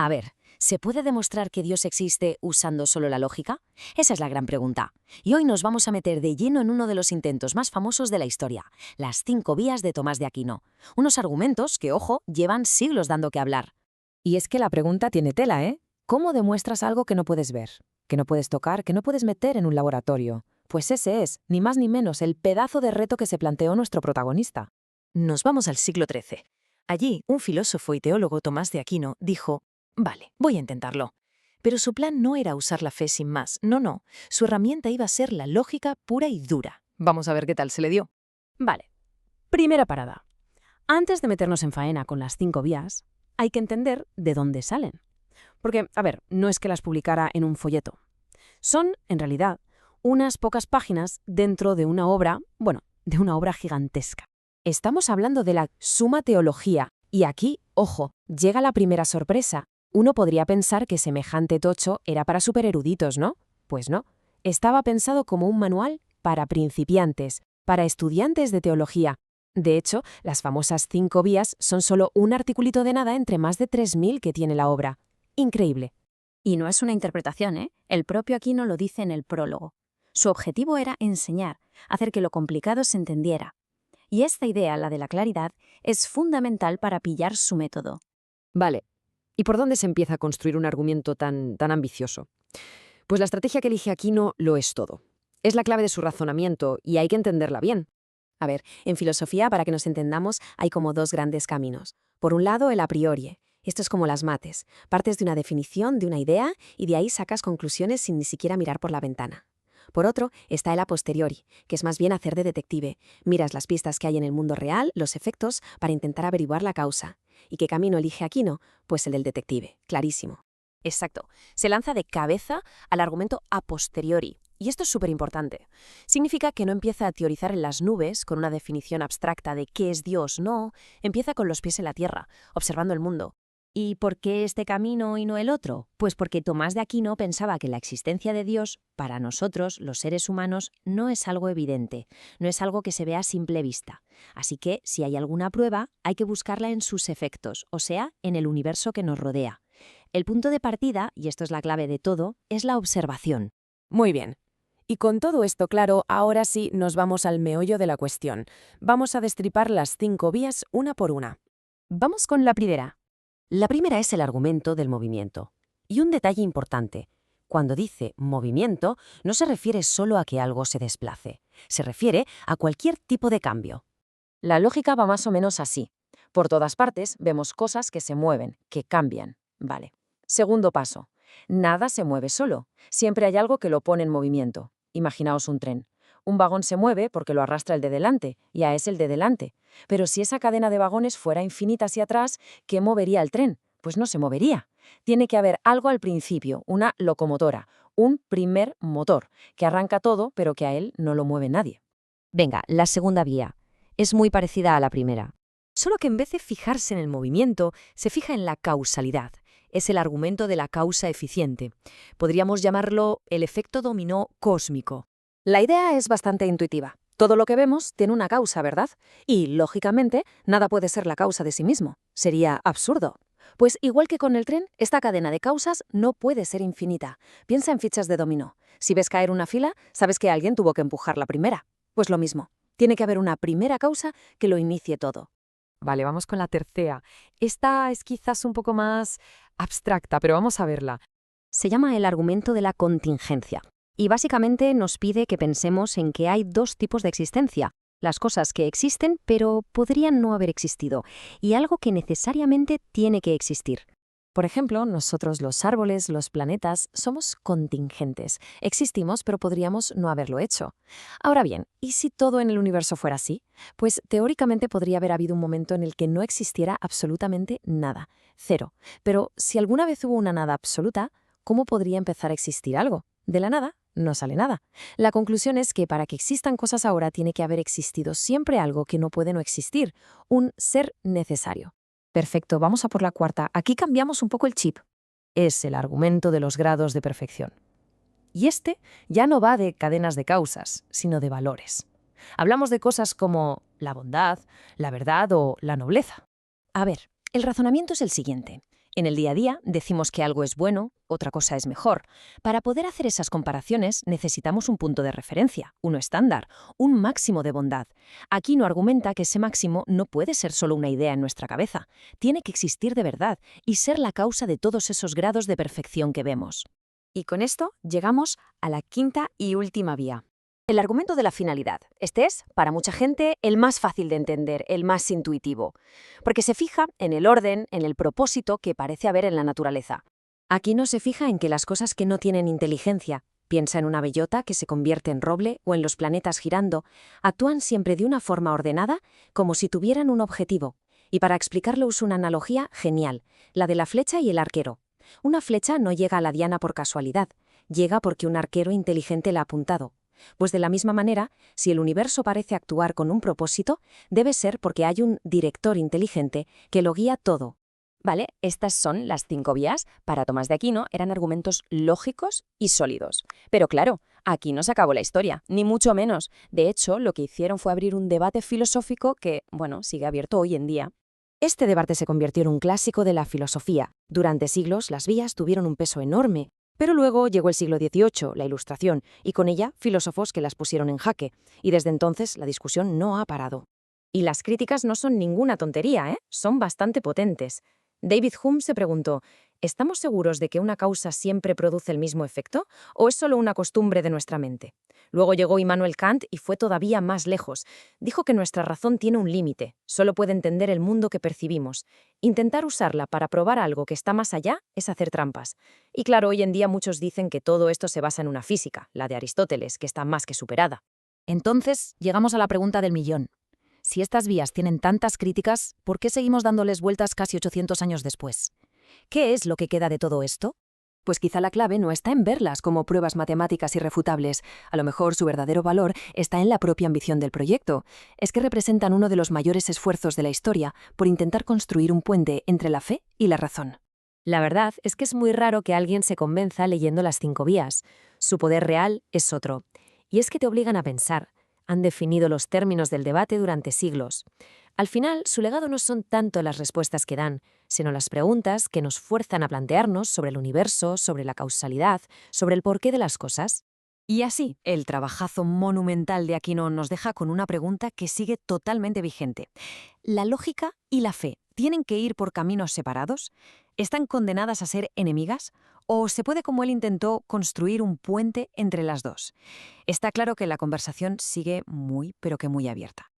A ver, ¿se puede demostrar que Dios existe usando solo la lógica? Esa es la gran pregunta. Y hoy nos vamos a meter de lleno en uno de los intentos más famosos de la historia, las 5 vías de Tomás de Aquino. Unos argumentos que, ojo, llevan siglos dando que hablar. Y es que la pregunta tiene tela, ¿eh? ¿Cómo demuestras algo que no puedes ver, que no puedes tocar, que no puedes meter en un laboratorio? Pues ese es, ni más ni menos, el pedazo de reto que se planteó nuestro protagonista. Nos vamos al siglo XIII. Allí, un filósofo y teólogo, Tomás de Aquino, dijo: «Vale, voy a intentarlo». Pero su plan no era usar la fe sin más, no. Su herramienta iba a ser la lógica pura y dura. Vamos a ver qué tal se le dio. Vale. Primera parada. Antes de meternos en faena con las 5 vías, hay que entender de dónde salen. Porque, a ver, no es que las publicara en un folleto. Son, en realidad, unas pocas páginas dentro de una obra, de una obra gigantesca. Estamos hablando de la Summa Theologia, y aquí, ojo, llega la primera sorpresa. Uno podría pensar que semejante tocho era para supereruditos, ¿no? Pues no. Estaba pensado como un manual para principiantes, para estudiantes de teología. De hecho, las famosas 5 vías son solo un articulito de nada entre más de 3000 que tiene la obra. Increíble. Y no es una interpretación, ¿eh? El propio Aquino lo dice en el prólogo. Su objetivo era enseñar, hacer que lo complicado se entendiera. Y esta idea, la de la claridad, es fundamental para pillar su método. Vale. ¿Y por dónde se empieza a construir un argumento tan ambicioso? Pues la estrategia que elige Aquino lo es todo. Es la clave de su razonamiento y hay que entenderla bien. A ver, en filosofía, para que nos entendamos, hay como 2 grandes caminos. Por un lado, el a priori. Esto es como las mates. Partes de una definición, de una idea, y de ahí sacas conclusiones sin ni siquiera mirar por la ventana. Por otro, está el a posteriori, que es más bien hacer de detective. Miras las pistas que hay en el mundo real, los efectos, para intentar averiguar la causa. ¿Y qué camino elige Aquino? Pues el del detective, clarísimo. Exacto. Se lanza de cabeza al argumento a posteriori. Y esto es súper importante. Significa que no empieza a teorizar en las nubes con una definición abstracta de qué es Dios, no. Empieza con los pies en la tierra, observando el mundo. ¿Y por qué este camino y no el otro? Pues porque Tomás de Aquino pensaba que la existencia de Dios, para nosotros, los seres humanos, no es algo evidente, no es algo que se vea a simple vista. Así que, si hay alguna prueba, hay que buscarla en sus efectos, o sea, en el universo que nos rodea. El punto de partida, y esto es la clave de todo, es la observación. Muy bien. Y con todo esto claro, ahora sí nos vamos al meollo de la cuestión. Vamos a destripar las 5 vías una por una. Vamos con la primera. La primera es el argumento del movimiento. Y un detalle importante. Cuando dice movimiento, no se refiere solo a que algo se desplace. Se refiere a cualquier tipo de cambio. La lógica va más o menos así. Por todas partes vemos cosas que se mueven, que cambian. Vale. Segundo paso. Nada se mueve solo. Siempre hay algo que lo pone en movimiento. Imaginaos un tren. Un vagón se mueve porque lo arrastra el de delante, ya es el de delante. Pero si esa cadena de vagones fuera infinita hacia atrás, ¿qué movería el tren? Pues no se movería. Tiene que haber algo al principio, una locomotora, un primer motor, que arranca todo, pero que a él no lo mueve nadie. Venga, la segunda vía. Es muy parecida a la primera. Solo que en vez de fijarse en el movimiento, se fija en la causalidad. Es el argumento de la causa eficiente. Podríamos llamarlo el efecto dominó cósmico. La idea es bastante intuitiva. Todo lo que vemos tiene una causa, ¿verdad? Y, lógicamente, nada puede ser la causa de sí mismo. Sería absurdo. Pues igual que con el tren, esta cadena de causas no puede ser infinita. Piensa en fichas de dominó. Si ves caer una fila, sabes que alguien tuvo que empujar la primera. Pues lo mismo. Tiene que haber una primera causa que lo inicie todo. Vale, vamos con la tercera. Esta es quizás un poco más abstracta, pero vamos a verla. Se llama el argumento de la contingencia. Y básicamente nos pide que pensemos en que hay 2 tipos de existencia. Las cosas que existen, pero podrían no haber existido. Y algo que necesariamente tiene que existir. Por ejemplo, nosotros los árboles, los planetas, somos contingentes. Existimos, pero podríamos no haberlo hecho. Ahora bien, ¿y si todo en el universo fuera así? Pues teóricamente podría haber habido un momento en el que no existiera absolutamente nada. Cero. Pero si alguna vez hubo una nada absoluta, ¿cómo podría empezar a existir algo? De la nada no sale nada. La conclusión es que para que existan cosas ahora tiene que haber existido siempre algo que no puede no existir, un ser necesario. Perfecto, vamos a por la cuarta. Aquí cambiamos un poco el chip. Es el argumento de los grados de perfección. Y este ya no va de cadenas de causas, sino de valores. Hablamos de cosas como la bondad, la verdad o la nobleza. A ver, el razonamiento es el siguiente. En el día a día decimos que algo es bueno, otra cosa es mejor. Para poder hacer esas comparaciones necesitamos un punto de referencia, uno estándar, un máximo de bondad. Aquino argumenta que ese máximo no puede ser solo una idea en nuestra cabeza, tiene que existir de verdad y ser la causa de todos esos grados de perfección que vemos. Y con esto llegamos a la quinta y última vía. El argumento de la finalidad. Este es, para mucha gente, el más fácil de entender, el más intuitivo, porque se fija en el orden, en el propósito que parece haber en la naturaleza. Aquino se fija en que las cosas que no tienen inteligencia, piensa en una bellota que se convierte en roble o en los planetas girando, actúan siempre de una forma ordenada, como si tuvieran un objetivo. Y para explicarlo usa una analogía genial, la de la flecha y el arquero. Una flecha no llega a la diana por casualidad, llega porque un arquero inteligente la ha apuntado. Pues de la misma manera, si el universo parece actuar con un propósito, debe ser porque hay un director inteligente que lo guía todo. Vale, estas son las 5 vías. Para Tomás de Aquino eran argumentos lógicos y sólidos. Pero claro, aquí no se acabó la historia, ni mucho menos. De hecho, lo que hicieron fue abrir un debate filosófico que, bueno, sigue abierto hoy en día. Este debate se convirtió en un clásico de la filosofía. Durante siglos, las vías tuvieron un peso enorme. Pero luego llegó el siglo XVIII, la Ilustración, y con ella filósofos que las pusieron en jaque, y desde entonces la discusión no ha parado. Y las críticas no son ninguna tontería, ¿eh? Son bastante potentes. David Hume se preguntó, ¿estamos seguros de que una causa siempre produce el mismo efecto, o es solo una costumbre de nuestra mente? Luego llegó Immanuel Kant y fue todavía más lejos. Dijo que nuestra razón tiene un límite, solo puede entender el mundo que percibimos. Intentar usarla para probar algo que está más allá es hacer trampas. Y claro, hoy en día muchos dicen que todo esto se basa en una física, la de Aristóteles, que está más que superada. Entonces, llegamos a la pregunta del millón. Si estas vías tienen tantas críticas, ¿por qué seguimos dándoles vueltas casi 800 años después? ¿Qué es lo que queda de todo esto? Pues quizá la clave no está en verlas como pruebas matemáticas irrefutables. A lo mejor su verdadero valor está en la propia ambición del proyecto. Es que representan uno de los mayores esfuerzos de la historia por intentar construir un puente entre la fe y la razón. La verdad es que es muy raro que alguien se convenza leyendo las 5 vías. Su poder real es otro. Y es que te obligan a pensar. Han definido los términos del debate durante siglos. Al final, su legado no son tanto las respuestas que dan, sino las preguntas que nos fuerzan a plantearnos sobre el universo, sobre la causalidad, sobre el porqué de las cosas. Y así, el trabajazo monumental de Aquino nos deja con una pregunta que sigue totalmente vigente. ¿La lógica y la fe tienen que ir por caminos separados? ¿Están condenadas a ser enemigas? ¿O se puede, como él intentó, construir un puente entre las dos? Está claro que la conversación sigue muy, pero que muy abierta.